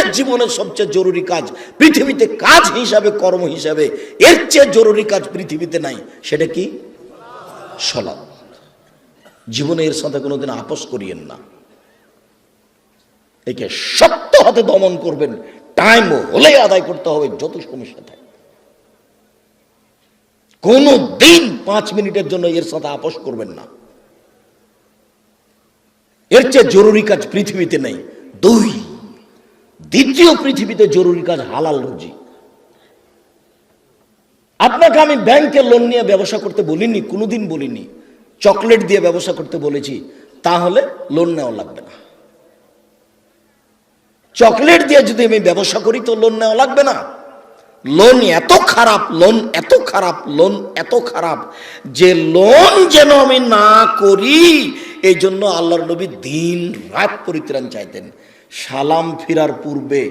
আমাদের জীবনের সবচেয়ে জরুরি কাজ, পৃথিবীতে কাজ হিসাবে, কর্ম হিসাবে এর চেয়ে জরুরি কাজ পৃথিবীতে নাই। সেটা কি? সালাত। জীবনে এর সাথে কোনোদিন আপোষ করিয়েন না। একে শক্ত হাতে দমন করবেন, টাইম হলে আদায় করতে হবে, যত সমস্যা থাকে। কোনো দিন 5 মিনিটের জন্য এর সাথে আপোষ করবেন না। এর চেয়ে জরুরি কাজ পৃথিবীতে নেই। দ্বিতীয় পৃথিবীতে জরুরি কাজ হালাল রুজি। আপনাকে আমি ব্যাংকে লোন নিয়ে ব্যবসা করতে বলিনি, কোনোদিন বলিনি। চকলেট দিয়ে ব্যবসা করতে বলেছি, তাহলে লোন নেওয়া লাগবে না। চকলেট দিয়ে যদি আমি ব্যবসা করি তো লোন নেওয়া লাগবে না। লোন এত খারাপ, লোন এত খারাপ, লোন এত খারাপ যে লোন যেন আমি না করি, এই জন্য আল্লাহর নবী দিন রাত পরিত্রাণ চাইতেন। সালাম ফিরার পূর্বে